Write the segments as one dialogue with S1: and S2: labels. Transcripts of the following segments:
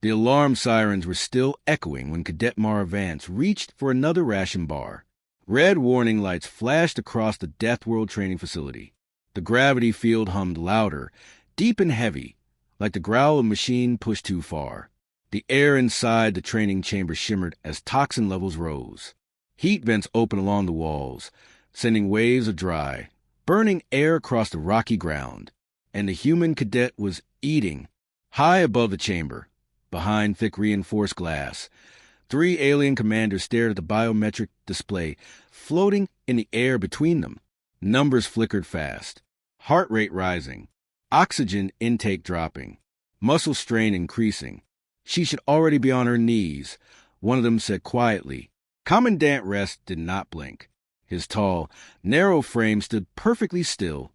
S1: The alarm sirens were still echoing when Cadet Mara Vance reached for another ration bar. Red warning lights flashed across the deathworld training facility. The gravity field hummed louder, deep and heavy, like the growl of a machine pushed too far. The air inside the training chamber shimmered as toxin levels rose. Heat vents opened along the walls, sending waves of dry, burning air across the rocky ground. And the human cadet was eating. High above the chamber, behind thick reinforced glass, 3 alien commanders stared at the biometric display floating in the air between them. Numbers flickered fast, heart rate rising, oxygen intake dropping, muscle strain increasing. She should already be on her knees, one of them said quietly. Commandant Rest did not blink. His tall, narrow frame stood perfectly still,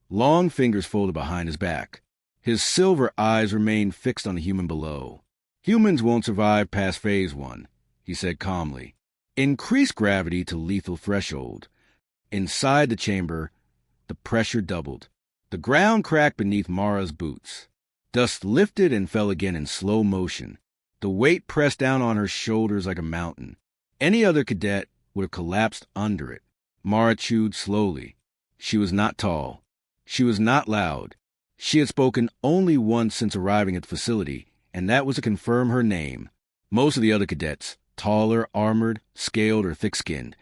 S1: long fingers folded behind his back. His silver eyes remained fixed on the human below. Humans won't survive past Phase 1, he said calmly. Increase gravity to lethal threshold. Inside the chamber, the pressure doubled. The ground cracked beneath Mara's boots. Dust lifted and fell again in slow motion. The weight pressed down on her shoulders like a mountain. Any other cadet would have collapsed under it. Mara chewed slowly. She was not tall. She was not loud. She had spoken only once since arriving at the facility, and that was to confirm her name. Most of the other cadets, taller, armored, scaled, or thick-skinned,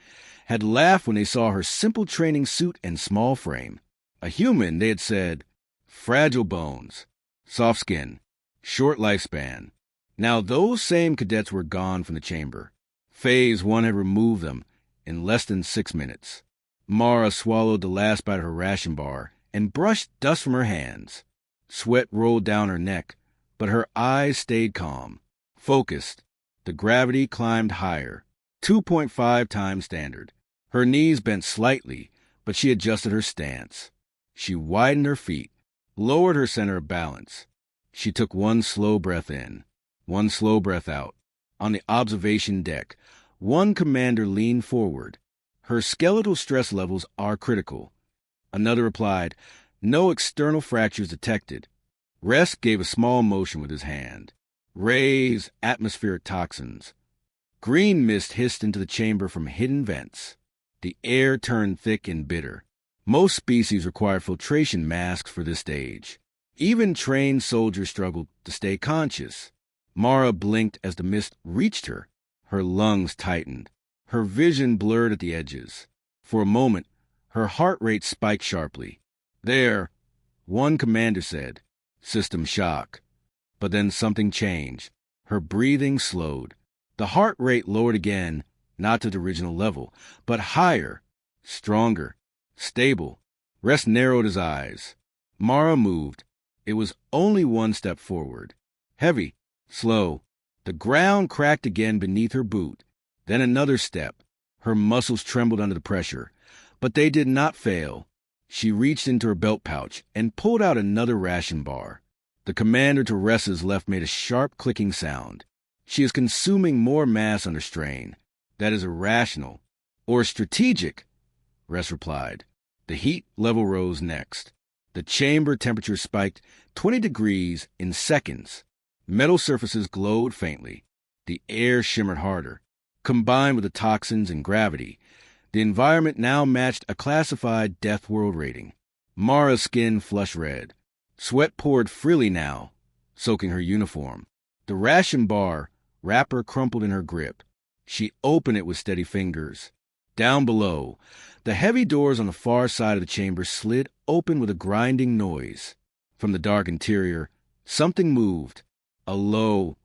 S1: had laughed when they saw her simple training suit and small frame. A human, they had said, fragile bones, soft skin, short lifespan. Now those same cadets were gone from the chamber. Phase 1 had removed them in less than 6 minutes. Mara swallowed the last bite of her ration bar and brushed dust from her hands. Sweat rolled down her neck, but her eyes stayed calm, focused. The gravity climbed higher, 2.5 times standard. Her knees bent slightly, but she adjusted her stance. She widened her feet, lowered her center of balance. She took one slow breath in, one slow breath out. On the observation deck, one commander leaned forward. Her skeletal stress levels are critical. Another replied, no external fractures detected. Rest gave a small motion with his hand. Raise atmospheric toxins. Green mist hissed into the chamber from hidden vents. The air turned thick and bitter. Most species require filtration masks for this stage. Even trained soldiers struggled to stay conscious. Mara blinked as the mist reached her. Her lungs tightened. Her vision blurred at the edges. For a moment, her heart rate spiked sharply. There, one commander said, system shock. But then something changed. Her breathing slowed. The heart rate lowered again, not to the original level, but higher, stronger, stable. Rest narrowed his eyes. Mara moved. It was only one step forward. Heavy, slow. The ground cracked again beneath her boot. Then another step. Her muscles trembled under the pressure, but they did not fail. She reached into her belt pouch and pulled out another ration bar. The commander to Ressa's left made a sharp clicking sound. She is consuming more mass under strain. That is irrational. Or strategic, Ress replied. The heat level rose next. The chamber temperature spiked 20 degrees in seconds. Metal surfaces glowed faintly. The air shimmered harder. Combined with the toxins and gravity, the environment now matched a classified deathworld rating. Mara's skin flushed red. Sweat poured freely now, soaking her uniform. The ration bar wrapper crumpled in her grip. She opened it with steady fingers. Down below, the heavy doors on the far side of the chamber slid open with a grinding noise. From the dark interior, something moved. A low,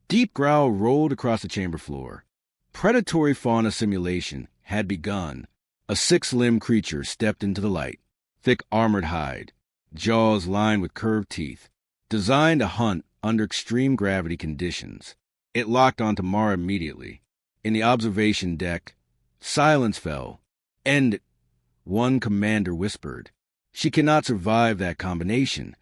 S1: deep growl rolled across the chamber floor. Predatory fauna simulation had begun. A 6-limbed creature stepped into the light. Thick armored hide, jaws lined with curved teeth, designed to hunt under extreme gravity conditions. It locked onto Mara immediately. In the observation deck, silence fell. End it, one commander whispered. She cannot survive that combination.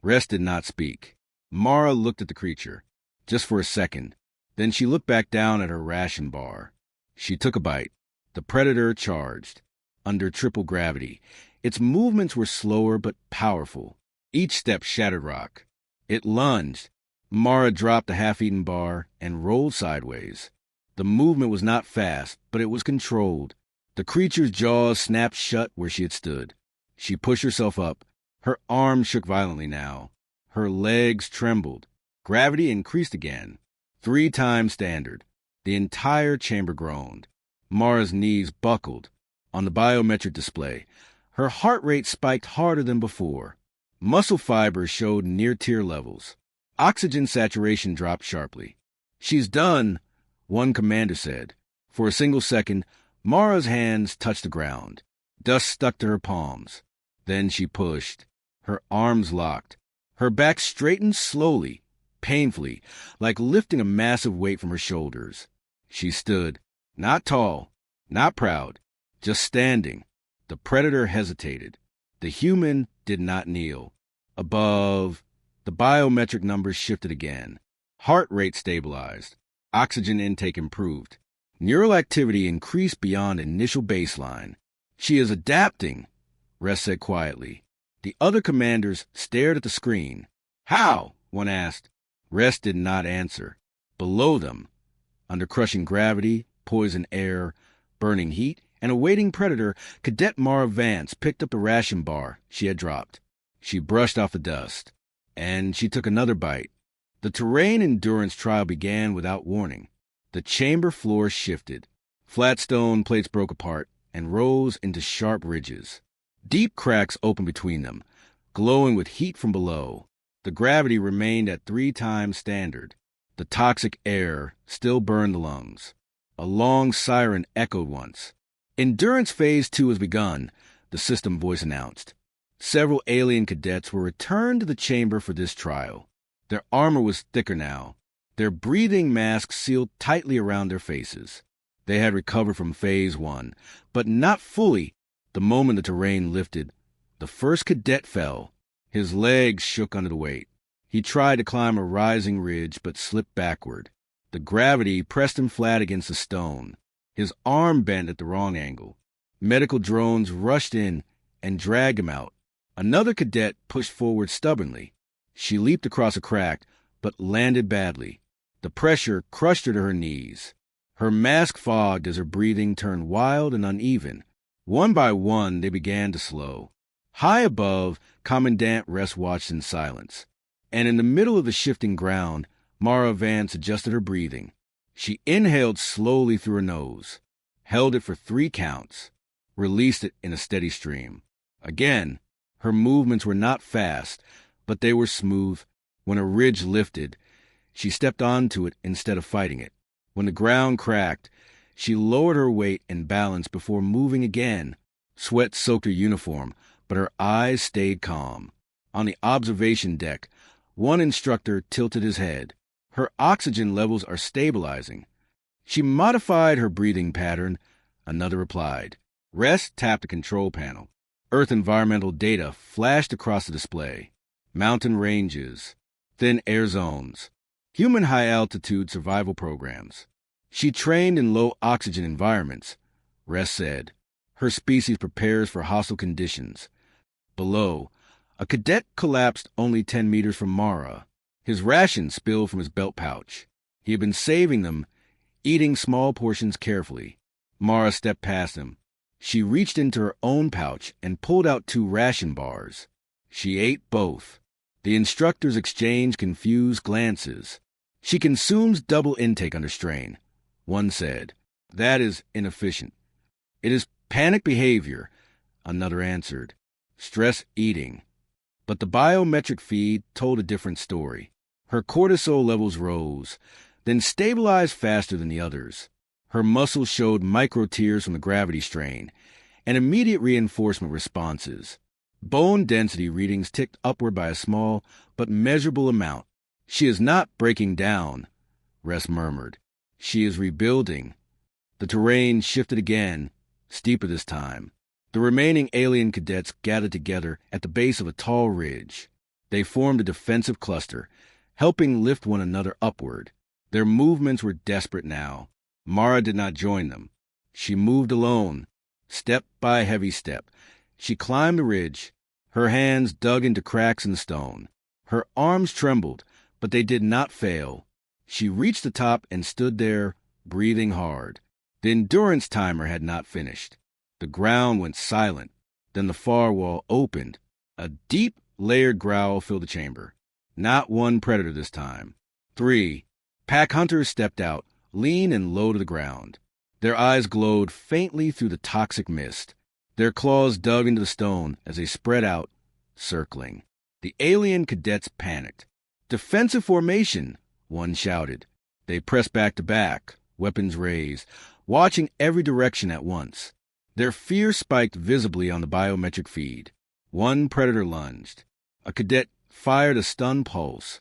S1: Rest did not speak. Mara looked at the creature, just for a second. Then she looked back down at her ration bar. She took a bite. The predator charged. Under triple gravity, its movements were slower but powerful. Each step shattered rock. It lunged. Mara dropped the half-eaten bar and rolled sideways. The movement was not fast, but it was controlled. The creature's jaws snapped shut where she had stood. She pushed herself up. Her arms shook violently now. Her legs trembled. Gravity increased again. 3 times standard. The entire chamber groaned. Mara's knees buckled. On the biometric display, her heart rate spiked harder than before. Muscle fibers showed near-tear levels. Oxygen saturation dropped sharply. "She's done," one commander said. For a single second, Mara's hands touched the ground. Dust stuck to her palms. Then she pushed. Her arms locked. Her back straightened slowly, painfully, like lifting a massive weight from her shoulders. She stood, not tall, not proud, just standing. The predator hesitated. The human did not kneel. Above, the biometric numbers shifted again. Heart rate stabilized. Oxygen intake improved. Neural activity increased beyond initial baseline. "She is adapting," Rest said quietly. The other commanders stared at the screen. "How?" one asked. Rest did not answer. Below them, under crushing gravity, poison air, burning heat, and a waiting predator, Cadet Mara Vance picked up the ration bar she had dropped. She brushed off the dust, and she took another bite. The terrain endurance trial began without warning. The chamber floor shifted. Flat stone plates broke apart and rose into sharp ridges. Deep cracks opened between them, glowing with heat from below. The gravity remained at 3 times standard. The toxic air still burned the lungs. A long siren echoed once. "Endurance Phase 2 has begun," the system voice announced. Several alien cadets were returned to the chamber for this trial. Their armor was thicker now. Their breathing masks sealed tightly around their faces. They had recovered from Phase 1, but not fully. The moment the terrain lifted, the first cadet fell. His legs shook under the weight. He tried to climb a rising ridge, but slipped backward. The gravity pressed him flat against the stone. His arm bent at the wrong angle. Medical drones rushed in and dragged him out. Another cadet pushed forward stubbornly. She leaped across a crack, but landed badly. The pressure crushed her to her knees. Her mask fogged as her breathing turned wild and uneven. One by one, they began to slow. High above, Commandant Rest watched in silence. And in the middle of the shifting ground, Mara Vance adjusted her breathing. She inhaled slowly through her nose, held it for 3 counts, released it in a steady stream. Again, her movements were not fast, but they were smooth. When a ridge lifted, she stepped onto it instead of fighting it. When the ground cracked, she lowered her weight and balance before moving again. Sweat soaked her uniform, but her eyes stayed calm. On the observation deck, one instructor tilted his head. "Her oxygen levels are stabilizing." She modified her breathing pattern. Another replied. Rest tapped the control panel. Earth environmental data flashed across the display. Mountain ranges, thin air zones, human high-altitude survival programs. She trained in low-oxygen environments, Rest said. Her species prepares for hostile conditions. Below, a cadet collapsed only 10 meters from Mara. His rations spilled from his belt pouch. He had been saving them, eating small portions carefully. Mara stepped past him. She reached into her own pouch and pulled out 2 ration bars. She ate both. The instructors exchanged confused glances. "She consumes double intake under strain," one said. "That is inefficient." "It is panic behavior," another answered. "Stress eating." But the biometric feed told a different story. Her cortisol levels rose, then stabilized faster than the others. Her muscles showed micro-tears from the gravity strain and immediate reinforcement responses. Bone density readings ticked upward by a small but measurable amount. "She is not breaking down," Rest murmured. "She is rebuilding." The terrain shifted again, steeper this time. The remaining alien cadets gathered together at the base of a tall ridge. They formed a defensive cluster, helping lift one another upward. Their movements were desperate now. Mara did not join them. She moved alone, step by heavy step. She climbed the ridge. Her hands dug into cracks in the stone. Her arms trembled, But they did not fail. She reached the top and stood there, breathing hard. The endurance timer had not finished. The ground went silent. Then the far wall opened. A deep, layered growl filled the chamber. Not one predator this time. 3. Pack hunters stepped out, lean and low to the ground. Their eyes glowed faintly through the toxic mist. Their claws dug into the stone as they spread out, circling. The alien cadets panicked. "Defensive formation," one shouted. They pressed back to back, weapons raised, watching every direction at once. Their fear spiked visibly on the biometric feed. One predator lunged. A cadet fired a stun pulse,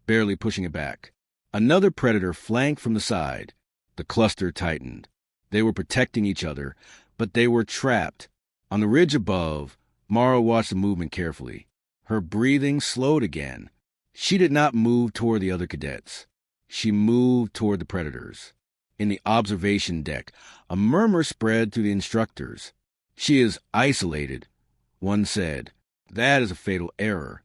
S1: barely pushing it back. Another predator flanked from the side. The cluster tightened. They were protecting each other, but they were trapped. On the ridge above, Mara watched the movement carefully. Her breathing slowed again. She did not move toward the other cadets. She moved toward the predators. In the observation deck, a murmur spread through the instructors. "She is isolated," one said. "That is a fatal error."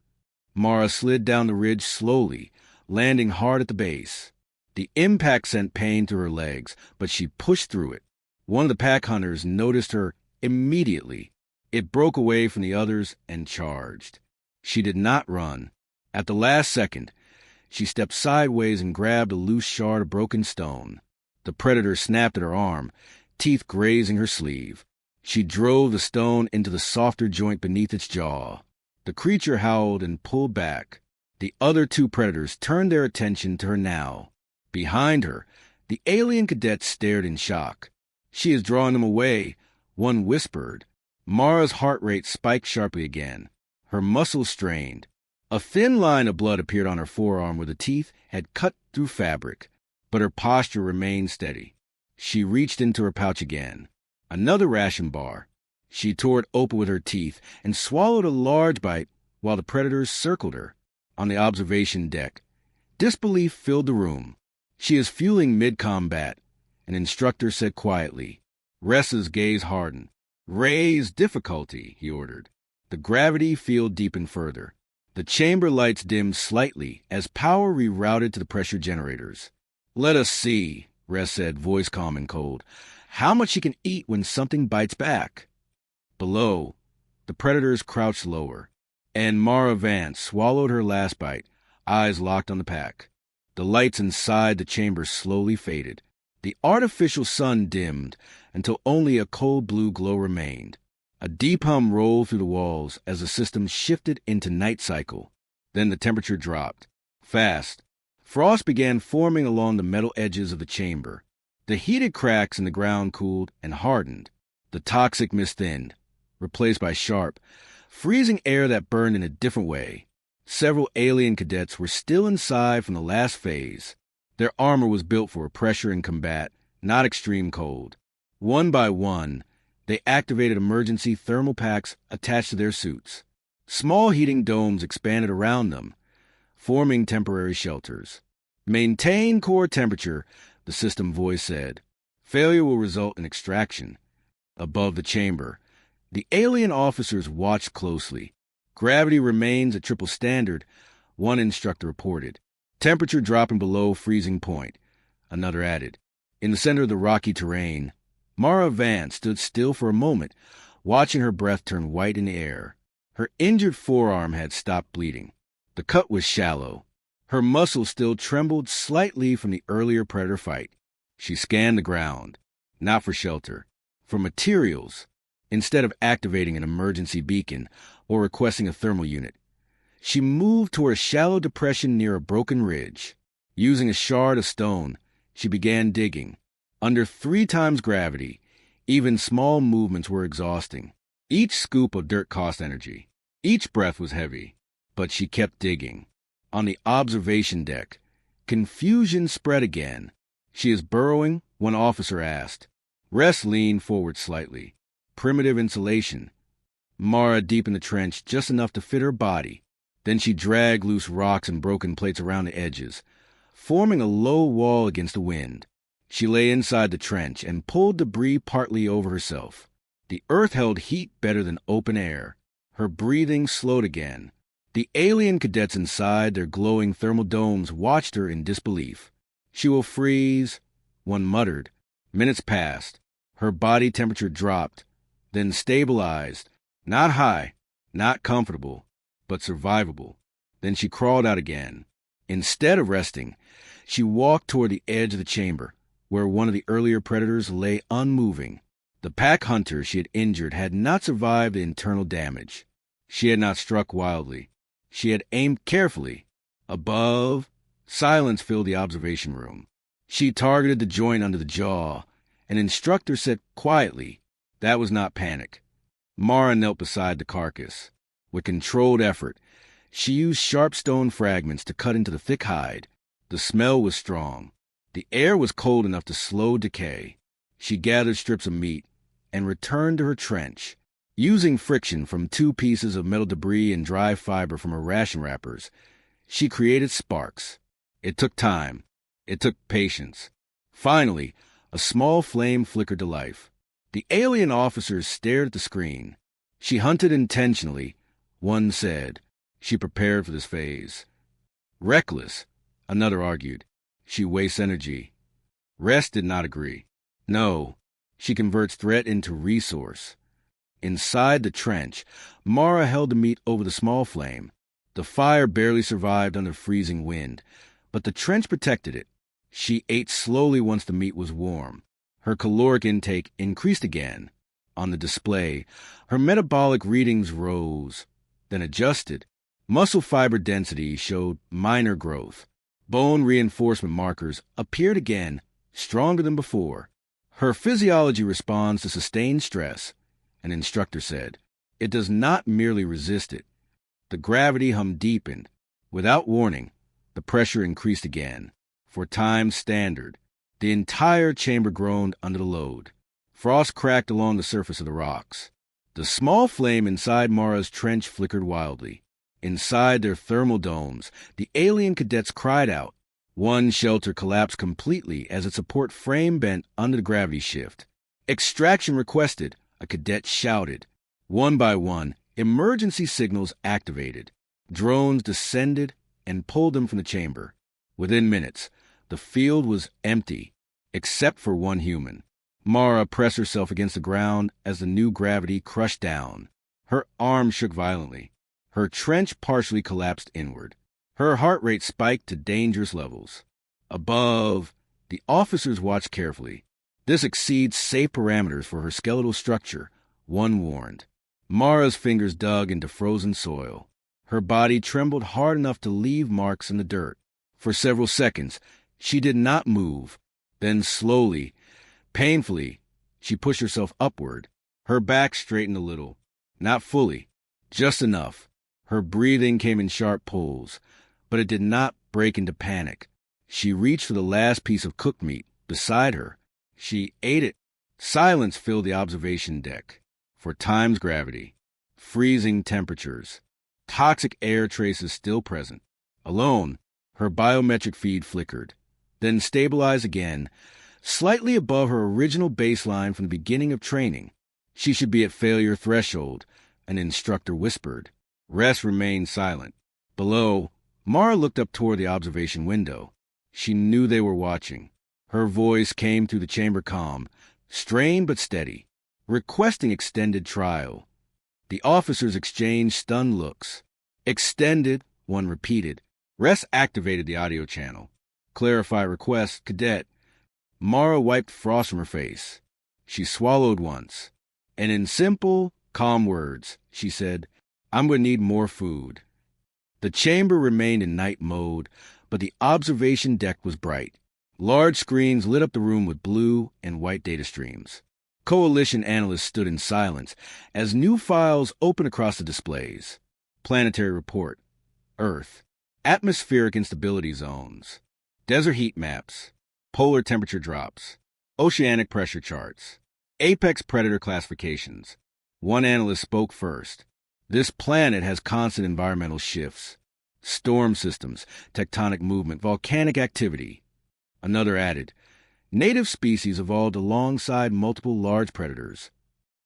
S1: Mara slid down the ridge slowly, landing hard at the base. The impact sent pain through her legs, but she pushed through it. One of the pack hunters noticed her immediately. It broke away from the others and charged. She did not run. At the last second, she stepped sideways and grabbed a loose shard of broken stone. The predator snapped at her arm, teeth grazing her sleeve. She drove the stone into the softer joint beneath its jaw. The creature howled and pulled back. The other two predators turned their attention to her now. Behind her, the alien cadets stared in shock. "She is drawing them away," one whispered. Mara's heart rate spiked sharply again. Her muscles strained. A thin line of blood appeared on her forearm where the teeth had cut through fabric, but her posture remained steady. She reached into her pouch again. Another ration bar. She tore it open with her teeth and swallowed a large bite while the predators circled her. On the observation deck, disbelief filled the room. "She is fueling mid-combat," an instructor said quietly. Ressa's gaze hardened. "Raise difficulty," he ordered. The gravity field deepened further. The chamber lights dimmed slightly as power rerouted to the pressure generators. "Let us see," Ress said, voice calm and cold, "how much she can eat when something bites back." Below, the predators crouched lower, and Mara Vance swallowed her last bite, eyes locked on the pack. The lights inside the chamber slowly faded. The artificial sun dimmed until only a cold blue glow remained. A deep hum rolled through the walls as the system shifted into night cycle. Then the temperature dropped. Fast. Frost began forming along the metal edges of the chamber. The heated cracks in the ground cooled and hardened. The toxic mist thinned, replaced by sharp, freezing air that burned in a different way. Several alien cadets were still inside from the last phase. Their armor was built for pressure and combat, not extreme cold. One by one, they activated emergency thermal packs attached to their suits. Small heating domes expanded around them, forming temporary shelters. "Maintain core temperature," the system voice said. "Failure will result in extraction." Above the chamber, the alien officers watched closely. "Gravity remains at triple standard," one instructor reported. "Temperature dropping below freezing point," another added. In the center of the rocky terrain, Mara Vance stood still for a moment, watching her breath turn white in the air. Her injured forearm had stopped bleeding. The cut was shallow. Her muscles still trembled slightly from the earlier predator fight. She scanned the ground, not for shelter, for materials, instead of activating an emergency beacon or requesting a thermal unit. She moved toward a shallow depression near a broken ridge. Using a shard of stone, she began digging. Under 3 times gravity, even small movements were exhausting. Each scoop of dirt cost energy. Each breath was heavy, but she kept digging. On the observation deck, confusion spread again. "She is burrowing?" one officer asked. Ress leaned forward slightly. Primitive insulation. Mara deepened the trench just enough to fit her body. Then she dragged loose rocks and broken plates around the edges, forming a low wall against the wind. She lay inside the trench and pulled debris partly over herself. The earth held heat better than open air. Her breathing slowed again. The alien cadets inside their glowing thermal domes watched her in disbelief. "She will freeze," one muttered. Minutes passed. Her body temperature dropped, then stabilized. Not high, not comfortable, but survivable. Then she crawled out again. Instead of resting, she walked toward the edge of the chamber, where one of the earlier predators lay unmoving. The pack hunter she had injured had not survived the internal damage. She had not struck wildly. She had aimed carefully. Above, silence filled the observation room. She targeted the joint under the jaw. An instructor said quietly, "That was not panic." Mara knelt beside the carcass. With controlled effort, she used sharp stone fragments to cut into the thick hide. The smell was strong. The air was cold enough to slow decay. She gathered strips of meat and returned to her trench. Using friction from 2 pieces of metal debris and dry fiber from her ration wrappers, she created sparks. It took time. It took patience. Finally, a small flame flickered to life. The alien officers stared at the screen. "She hunted intentionally," one said. "She prepared for this phase." "Reckless," another argued. "She wastes energy." Rest did not agree. "No, she converts threat into resource." Inside the trench, Mara held the meat over the small flame. The fire barely survived under freezing wind, but the trench protected it. She ate slowly once the meat was warm. Her caloric intake increased again. On the display, her metabolic readings rose, then adjusted. Muscle fiber density showed minor growth. Bone reinforcement markers appeared again, stronger than before. Her physiology responds to sustained stress, an instructor said. It does not merely resist it. The gravity hum deepened. Without warning, the pressure increased again. For time standard, the entire chamber groaned under the load. Frost cracked along the surface of the rocks. The small flame inside Mara's trench flickered wildly. Inside their thermal domes, the alien cadets cried out. One shelter collapsed completely as its support frame bent under the gravity shift. "Extraction requested," a cadet shouted. One by one, emergency signals activated. Drones descended and pulled them from the chamber. Within minutes, the field was empty, except for one human. Mara pressed herself against the ground as the new gravity crushed down. Her arm shook violently. Her trench partially collapsed inward. Her heart rate spiked to dangerous levels. Above, the officers watched carefully. "This exceeds safe parameters for her skeletal structure," one warned. Mara's fingers dug into frozen soil. Her body trembled hard enough to leave marks in the dirt. For several seconds, she did not move. Then slowly, painfully, she pushed herself upward. Her back straightened a little. Not fully, just enough. Her breathing came in sharp pulls, but it did not break into panic. She reached for the last piece of cooked meat beside her. She ate it. Silence filled the observation deck. For time's gravity, freezing temperatures, toxic air traces still present. Alone, her biometric feed flickered, then stabilized again, slightly above her original baseline from the beginning of training. She should be at failure threshold, an instructor whispered. Rest remained silent. Below, Mara looked up toward the observation window. She knew they were watching. Her voice came through the chamber calm, strained but steady, requesting extended trial. The officers exchanged stunned looks. "Extended," one repeated. Rest activated the audio channel. "Clarify request, cadet." Mara wiped frost from her face. She swallowed once. And in simple, calm words, she said, "I'm going to need more food." The chamber remained in night mode, but the observation deck was bright. Large screens lit up the room with blue and white data streams. Coalition analysts stood in silence as new files opened across the displays. Planetary report. Earth. Atmospheric instability zones. Desert heat maps. Polar temperature drops. Oceanic pressure charts. Apex predator classifications. One analyst spoke first. "This planet has constant environmental shifts. Storm systems, tectonic movement, volcanic activity." Another added, "Native species evolved alongside multiple large predators."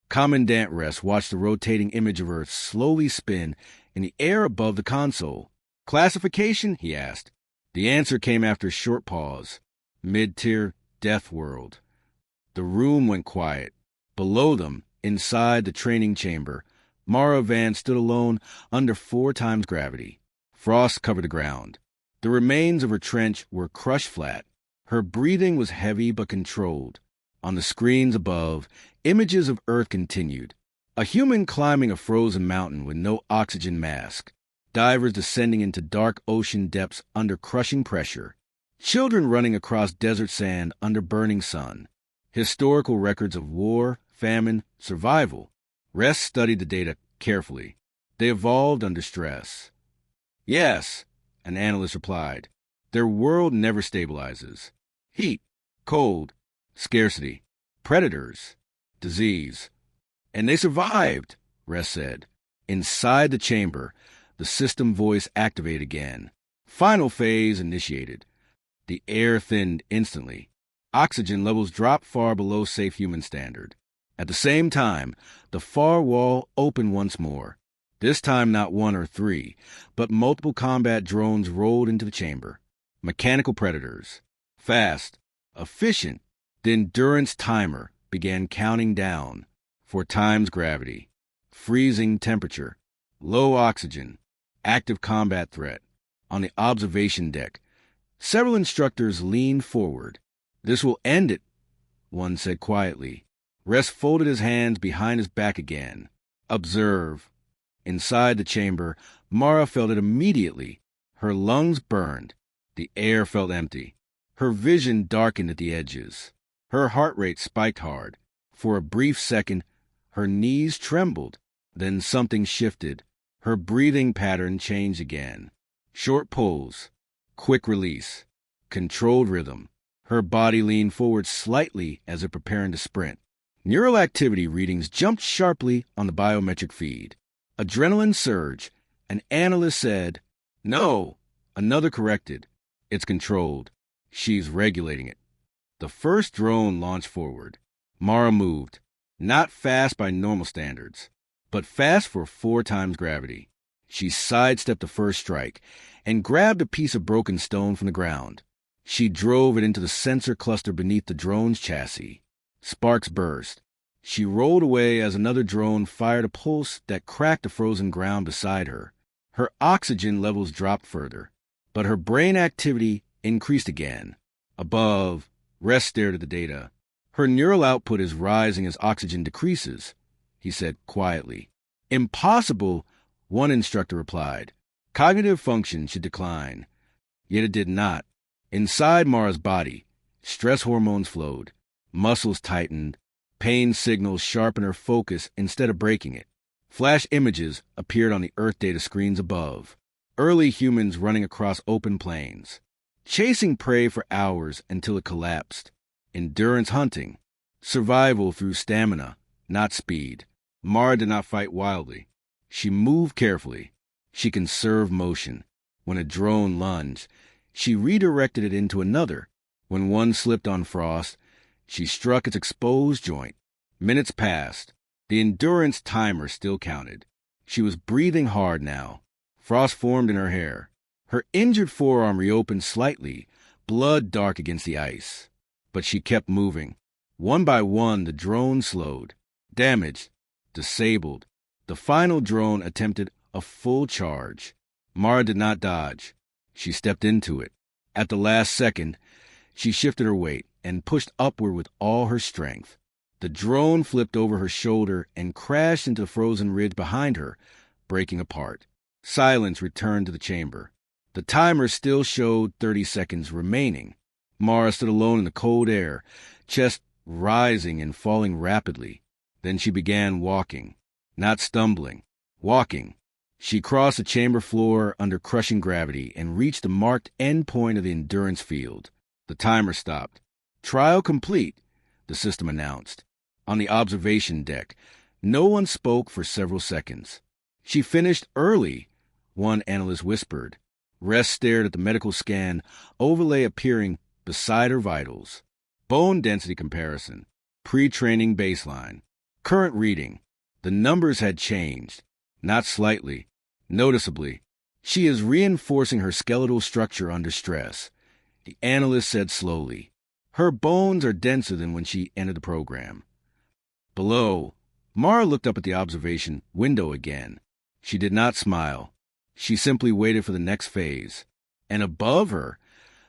S1: Commandant Rest watched the rotating image of Earth slowly spin in the air above the console. "Classification?" he asked. The answer came after a short pause. "Mid-tier, deathworld." The room went quiet. Below them, inside the training chamber, Mara Vance stood alone under 4 times gravity. Frost covered the ground. The remains of her trench were crushed flat. Her breathing was heavy but controlled. On the screens above, images of Earth continued. A human climbing a frozen mountain with no oxygen mask. Divers descending into dark ocean depths under crushing pressure. Children running across desert sand under burning sun. Historical records of war, famine, survival. Rest studied the data carefully. They evolved under stress. "Yes," an analyst replied. "Their world never stabilizes. Heat, cold, scarcity, predators, disease. And they survived," Rest said. Inside the chamber, the system voice activated again. Final phase initiated. The air thinned instantly. Oxygen levels dropped far below safe human standard. At the same time, the far wall opened once more. This time not 1 or 3, but multiple combat drones rolled into the chamber. Mechanical predators. Fast, efficient. The endurance timer began counting down. 4 times gravity. Freezing temperature. Low oxygen. Active combat threat. On the observation deck, several instructors leaned forward. "This will end it," one said quietly. Rest folded his hands behind his back again. "Observe." Inside the chamber, Mara felt it immediately. Her lungs burned. The air felt empty. Her vision darkened at the edges. Her heart rate spiked hard. For a brief second, her knees trembled. Then something shifted. Her breathing pattern changed again. Short pulls. Quick release. Controlled rhythm. Her body leaned forward slightly as if preparing to sprint. Neural activity readings jumped sharply on the biometric feed. Adrenaline surge. An analyst said, "No." Another corrected, "It's controlled. She's regulating it." The first drone launched forward. Mara moved. Not fast by normal standards, but fast for 4 times gravity. She sidestepped the first strike and grabbed a piece of broken stone from the ground. She drove it into the sensor cluster beneath the drone's chassis. Sparks burst. She rolled away as another drone fired a pulse that cracked the frozen ground beside her. Her oxygen levels dropped further, but her brain activity increased again. Above, Rest stared at the data. "Her neural output is rising as oxygen decreases," he said quietly. "Impossible," one instructor replied. "Cognitive function should decline." Yet it did not. Inside Mara's body, stress hormones flowed. Muscles tightened. Pain signals sharpened her focus instead of breaking it. Flash images appeared on the Earth data screens above. Early humans running across open plains. Chasing prey for hours until it collapsed. Endurance hunting. Survival through stamina, not speed. Mara did not fight wildly. She moved carefully. She conserved motion. When a drone lunged, she redirected it into another. When one slipped on Frost, she struck its exposed joint. Minutes passed. The endurance timer still counted. She was breathing hard now. Frost formed in her hair. Her injured forearm reopened slightly, blood dark against the ice. But she kept moving. One by one, the drones slowed. Damaged. Disabled. The final drone attempted a full charge. Mara did not dodge. She stepped into it. At the last second, she shifted her weight and pushed upward with all her strength. The drone flipped over her shoulder and crashed into the frozen ridge behind her, breaking apart. Silence returned to the chamber. The timer still showed 30 seconds remaining. Mara stood alone in the cold air, chest rising and falling rapidly. Then she began walking, not stumbling, walking. She crossed the chamber floor under crushing gravity and reached the marked end point of the endurance field. The timer stopped. "Trial complete," the system announced. On the observation deck, no one spoke for several seconds. "She finished early," one analyst whispered. Rest stared at the medical scan overlay appearing beside her vitals. Bone density comparison. Pre-training baseline. Current reading. The numbers had changed. Not slightly. Noticeably, she is reinforcing her skeletal structure under stress, the analyst said slowly. Her bones are denser than when she entered the program. Below, Mara looked up at the observation window again. She did not smile. She simply waited for the next phase. And above her,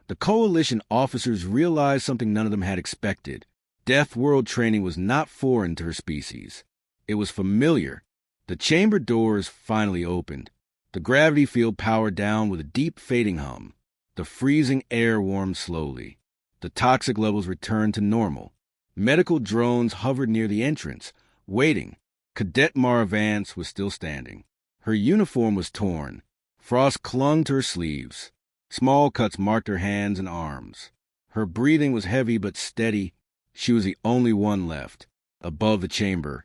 S1: the coalition officers realized something none of them had expected. Deathworld training was not foreign to her species. It was familiar. The chamber doors finally opened. The gravity field powered down with a deep fading hum. The freezing air warmed slowly. The toxic levels returned to normal. Medical drones hovered near the entrance, waiting. Cadet Mara Vance was still standing. Her uniform was torn. Frost clung to her sleeves. Small cuts marked her hands and arms. Her breathing was heavy but steady. She was the only one left. Above the chamber,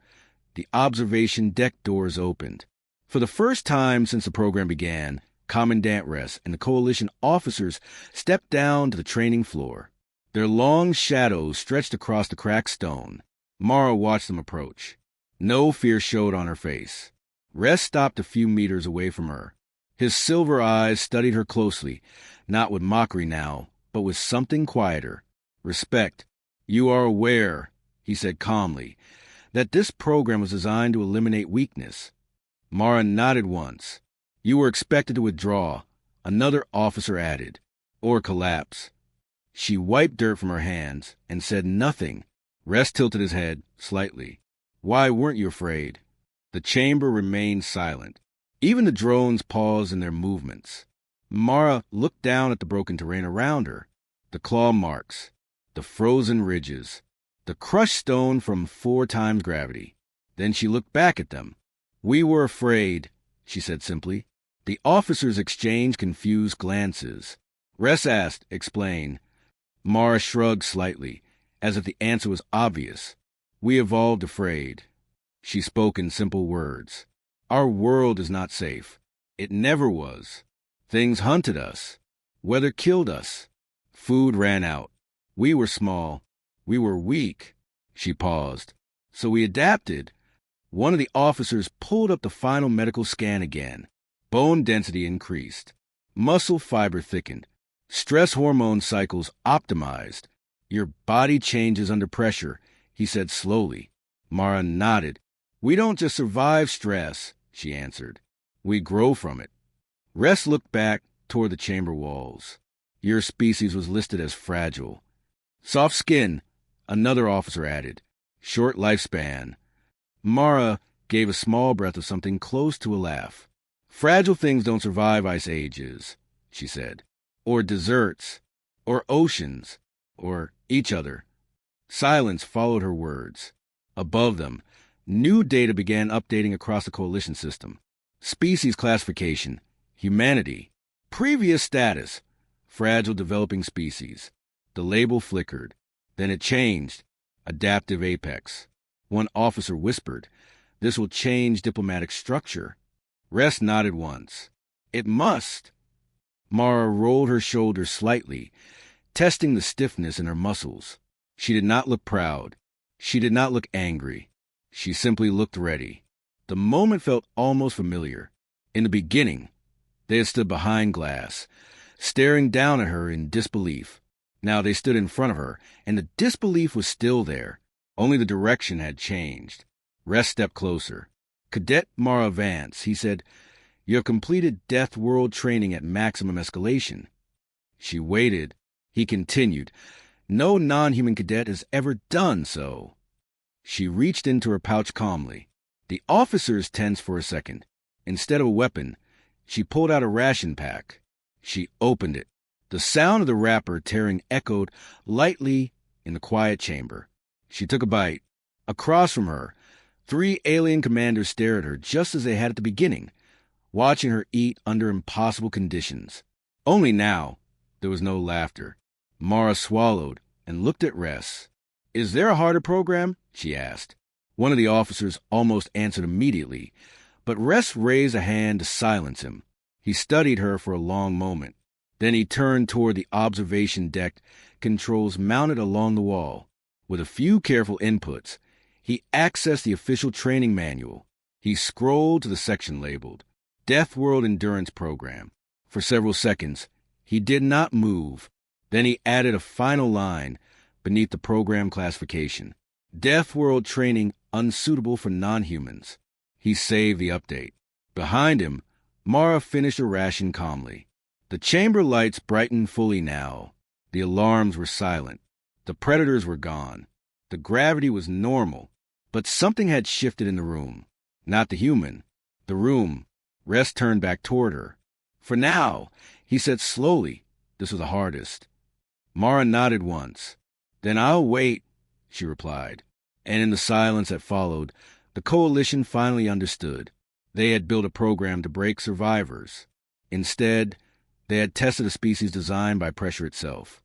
S1: the observation deck doors opened. For the first time since the program began, Commandant Ress and the Coalition officers stepped down to the training floor. Their long shadows stretched across the cracked stone. Mara watched them approach. No fear showed on her face. Ress stopped a few meters away from her. His silver eyes studied her closely, not with mockery now, but with something quieter. Respect. You are aware, he said calmly, that this program was designed to eliminate weakness. Mara nodded once. You were expected to withdraw, another officer added, or collapse. She wiped dirt from her hands and said nothing. Ress tilted his head slightly. Why weren't you afraid? The chamber remained silent. Even the drones paused in their movements. Mara looked down at the broken terrain around her, the claw marks, the frozen ridges, the crushed stone from 4 times gravity. Then she looked back at them. We were afraid, she said simply. The officers exchanged confused glances. Ress asked, explain. Mara shrugged slightly, as if the answer was obvious. We evolved afraid. She spoke in simple words. Our world is not safe. It never was. Things hunted us. Weather killed us. Food ran out. We were small. We were weak. She paused. So we adapted. One of the officers pulled up the final medical scan again. Bone density increased. Muscle fiber thickened. Stress hormone cycles optimized. Your body changes under pressure, he said slowly. Mara nodded. We don't just survive stress, she answered. We grow from it. Ress looked back toward the chamber walls. Your species was listed as fragile. Soft skin, another officer added. Short lifespan. Mara gave a small breath of something close to a laugh. Fragile things don't survive ice ages, she said. Or deserts, or oceans, or each other. Silence followed her words. Above them, new data began updating across the coalition system. Species classification, humanity. Previous status, fragile developing species. The label flickered. Then it changed, adaptive apex. One officer whispered, this will change diplomatic structure. Ress nodded once. It must. Mara rolled her shoulders slightly, testing the stiffness in her muscles. She did not look proud. She did not look angry. She simply looked ready. The moment felt almost familiar. In the beginning, they had stood behind glass, staring down at her in disbelief. Now they stood in front of her, and the disbelief was still there. Only the direction had changed. Ress stepped closer. Cadet Mara Vance, he said, you have completed Deathworld training at maximum escalation. She waited. He continued, no non-human cadet has ever done so. She reached into her pouch calmly. The officers tensed for a second. Instead of a weapon, she pulled out a ration pack. She opened it. The sound of the wrapper tearing echoed lightly in the quiet chamber. She took a bite. Across from her, 3 alien commanders stared at her just as they had at the beginning, watching her eat under impossible conditions. Only now, there was no laughter. Mara swallowed and looked at Ress. Is there a harder program? She asked. One of the officers almost answered immediately, but Ress raised a hand to silence him. He studied her for a long moment. Then he turned toward the observation deck controls mounted along the wall. With a few careful inputs, he accessed the official training manual. He scrolled to the section labeled Deathworld Endurance Program. For several seconds, he did not move. Then he added a final line beneath the program classification. Deathworld training unsuitable for non-humans. He saved the update. Behind him, Mara finished a ration calmly. The chamber lights brightened fully now. The alarms were silent. The predators were gone. The gravity was normal, but something had shifted in the room. Not the human. The room. Rest turned back toward her. For now, he said slowly. This was the hardest. Mara nodded once. Then I'll wait, she replied. And in the silence that followed, the coalition finally understood. They had built a program to break survivors. Instead, they had tested a species designed by pressure itself.